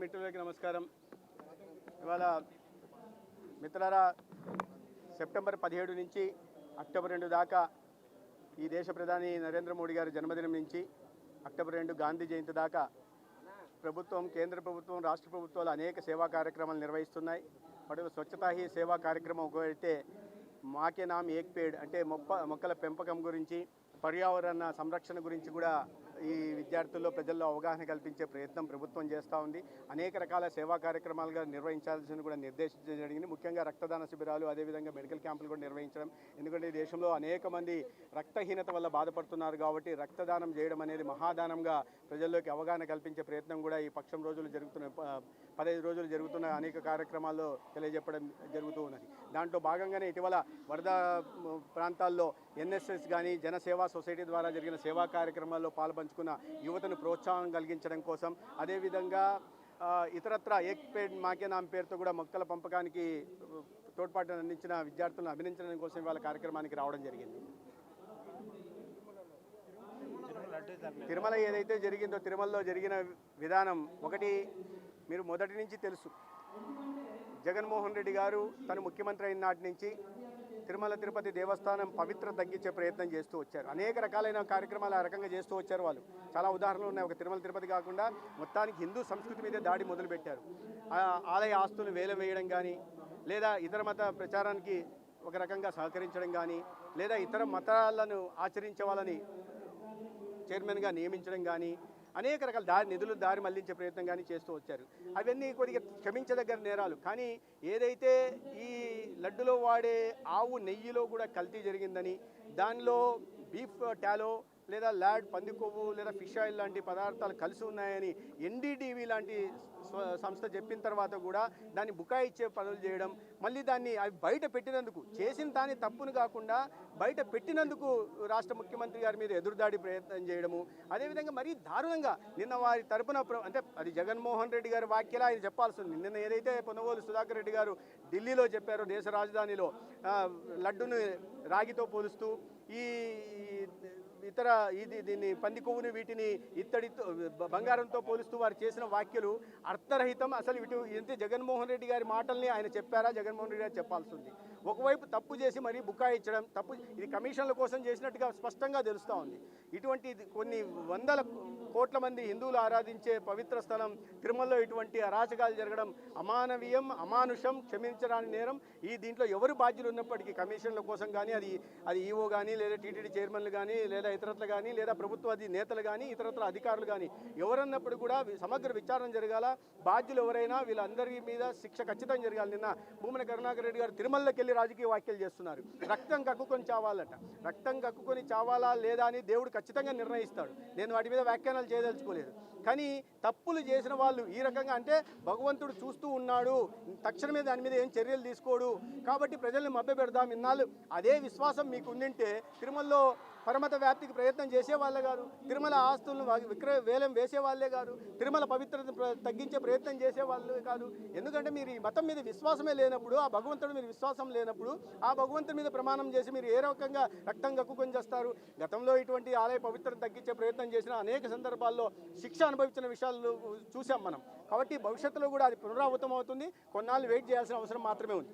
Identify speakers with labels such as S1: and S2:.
S1: మిత్రులకి నమస్కారం. ఇవాళ మిత్రులారా, సెప్టెంబర్ 17 నుంచి అక్టోబర్ 2 దాకా ఈ దేశ ప్రధాని నరేంద్ర మోడీ గారి జన్మదినం నుంచి అక్టోబర్ 2 గాంధీ జయంతి దాకా ప్రభుత్వం, కేంద్ర ప్రభుత్వం, రాష్ట్ర ప్రభుత్వాలు అనేక సేవా కార్యక్రమాలు నిర్వహిస్తున్నాయి. వాటిలో స్వచ్ఛతా హీ సేవా కార్యక్రమం ఒకటైతే మాకే నామ్ ఏక్ పేడ్ అంటే మొక్కల పెంపకం గురించి, పర్యావరణ సంరక్షణ గురించి కూడా ఈ విద్యార్థుల్లో, ప్రజల్లో అవగాహన కల్పించే ప్రయత్నం ప్రభుత్వం చేస్తూ ఉంది. అనేక రకాల సేవా కార్యక్రమాలుగా నిర్వహించాల్సింది కూడా నిర్దేశించడం జరిగింది. ముఖ్యంగా రక్తదాన శిబిరాలు, అదేవిధంగా మెడికల్ క్యాంపులు కూడా నిర్వహించడం. ఎందుకంటే ఈ దేశంలో అనేక మంది రక్తహీనత వల్ల బాధపడుతున్నారు కాబట్టి రక్తదానం చేయడం అనేది మహాదానంగా ప్రజల్లోకి అవగాహన కల్పించే ప్రయత్నం కూడా ఈ పక్షం రోజులు జరుగుతున్న 15 రోజులు జరుగుతున్న అనేక కార్యక్రమాల్లో తెలియజెప్పడం జరుగుతూ ఉన్నది. దాంట్లో భాగంగానే ఇటీవల వరద ప్రాంతాల్లో ఎన్ఎస్ఎస్ కానీ, జనసేవా సొసైటీ ద్వారా జరిగిన సేవా కార్యక్రమాల్లో పాల్పంచుకున్న యువతను ప్రోత్సాహం కలిగించడం కోసం, అదేవిధంగా ఇతరత్ర ఏక్ పేడ్ మాకే నామ్ పేరుతో కూడా మొక్కల పెంపకానికి తోడ్పాటును అందించిన విద్యార్థులను అభినందించడం కోసం ఇవాళ కార్యక్రమానికి రావడం జరిగింది. తిరుమల ఏదైతే జరిగిందో, తిరుమలలో జరిగిన విధానం ఒకటి మీరు మొదటి నుంచి తెలుసు. జగన్మోహన్ రెడ్డి గారు తను ముఖ్యమంత్రి అయిన నాటి నుంచి తిరుమల తిరుపతి దేవస్థానం పవిత్రత తగ్గించే ప్రయత్నం చేస్తూ వచ్చారు. అనేక రకాలైన కార్యక్రమాలు ఆ రకంగా చేస్తూ వచ్చారు. వాళ్ళు చాలా ఉదాహరణలు ఉన్నాయి. ఒక తిరుమల తిరుపతి కాకుండా మొత్తానికి హిందూ సంస్కృతి మీదే దాడి మొదలుపెట్టారు. ఆలయ ఆస్తులను వేలం కానీ, లేదా ఇతర మత ప్రచారానికి ఒక రకంగా సహకరించడం కానీ, లేదా ఇతర మతాలను ఆచరించే వాళ్ళని చైర్మన్గా నియమించడం కానీ, అనేక రకాల నిధులు దారి మళ్లించే ప్రయత్నం కానీ చేస్తూ వచ్చారు. అవన్నీ కొద్దిగా క్షమించదగ్గర నేరాలు. కానీ ఏదైతే ఈ లడ్డులో వాడే ఆవు నెయ్యిలో కూడా కల్తీ జరిగిందని, దానిలో బీఫ్ టాలో లేదా ల్యాడ్ పంది కొవ్వు లేదా ఫిష్ ఆయిల్ లాంటి పదార్థాలు కలిసి ఉన్నాయని ఎన్డీటీవీ లాంటి సంస్థ చెప్పిన తర్వాత కూడా దాన్ని బుకాయిచ్చే పనులు చేయడం, మళ్ళీ దాన్ని అవి బయట పెట్టినందుకు, చేసిన దాని తప్పును కాకుండా బయట పెట్టినందుకు రాష్ట్ర ముఖ్యమంత్రి గారి మీద ఎదురుదాడి ప్రయత్నం చేయడము, అదేవిధంగా మరీ దారుణంగా నిన్న వారి తరపున అంటే అది జగన్మోహన్ రెడ్డి గారి వాక్యలా ఆయన చెప్పాల్సింది. నిన్న ఏదైతే పొన్నవోలు సుధాకర్ రెడ్డి గారు ఢిల్లీలో చెప్పారో, దేశ రాజధానిలో లడ్డును రాగితో పోలుస్తూ, ఈ ఇతర దీన్ని పంది కొవ్వుని వీటిని ఇత్తడితో, బంగారంతో పోలుస్తూ వారు చేసిన వ్యాఖ్యలు అర్థరహితం. అసలు ఇంతే జగన్మోహన్ రెడ్డి గారి మాటల్ని ఆయన చెప్పారా? జగన్మోహన్ రెడ్డి గారు చెప్పాల్సి ఉంది. ఒకవైపు తప్పు చేసి మరీ బుకాయించడం, తప్పు ఇది కమిషన్ల కోసం చేసినట్టుగా స్పష్టంగా తెలుస్తూ ఉంది. ఇటువంటి కొన్ని వందల కోట్ల మంది హిందువులు ఆరాధించే పవిత్ర స్థలం తిరుమలలో ఇటువంటి అరాచకాలు జరగడం అమానవీయం, అమానుషం, క్షమించరాని నేరం. దీంట్లో ఎవరు బాధ్యులు ఉన్నప్పటికీ కమిషన్ల కోసం కానీ, అది ఈఓ కానీ, లేదా టీటీడీ చైర్మన్లు కానీ, లేదా ఇతరత్లు కానీ, లేదా ప్రభుత్వ నేతలు కానీ, ఇతరత్ర అధికారులు కానీ ఎవరన్నప్పుడు కూడా సమగ్ర విచారణ జరగాల. బాధ్యులు ఎవరైనా వీళ్ళందరి మీద శిక్ష ఖచ్చితంగా జరగాలి. నిన్న భూమన కరుణాకర్ రెడ్డి గారు తిరుమలకి వెళ్ళి రాజకీయ వ్యాఖ్యలు చేస్తున్నారు. రక్తం కక్కుకొని చావాలట. రక్తం కక్కుకొని చావాలా లేదా అని దేవుడు ఖచ్చితంగా నిర్ణయిస్తాడు. నేను వాటి మీద వ్యాఖ్యానాలు చేయదలుచుకోలేదు. కానీ తప్పులు చేసిన వాళ్ళు ఈ రకంగా అంటే భగవంతుడు చూస్తూ ఉన్నాడు, తక్షణమే దాని మీద ఏం చర్యలు తీసుకోడు కాబట్టి ప్రజల్ని మభ్యపెడదాం. ఇన్నాళ్ళు అదే విశ్వాసం మీకు ఉండింటే తిరుమలలో పరమత వ్యాప్తికి ప్రయత్నం చేసేవాళ్ళే కాదు, తిరుమల ఆస్తులను వేలం వేసేవాళ్ళే కాదు, తిరుమల పవిత్రతను తగ్గించే ప్రయత్నం చేసేవాళ్ళే కాదు. ఎందుకంటే మీరు ఈ మతం మీద విశ్వాసమే లేనప్పుడు, ఆ భగవంతుడి మీద విశ్వాసం లేనప్పుడు, ఆ భగవంతుడి మీద ప్రమాణం చేసి మీరు ఏ రకంగా రక్తం కక్కుకొని చేస్తారు? గతంలో ఇటువంటి ఆలయ పవిత్రతను తగ్గించే ప్రయత్నం చేసిన అనేక సందర్భాల్లో శిక్ష అనుభవించిన విషయాలు చూసాం మనం. కాబట్టి భవిష్యత్తులో కూడా అది పునరావృతం అవుతుంది. కొన్నాళ్ళు వెయిట్ చేయాల్సిన అవసరం మాత్రమే ఉంది.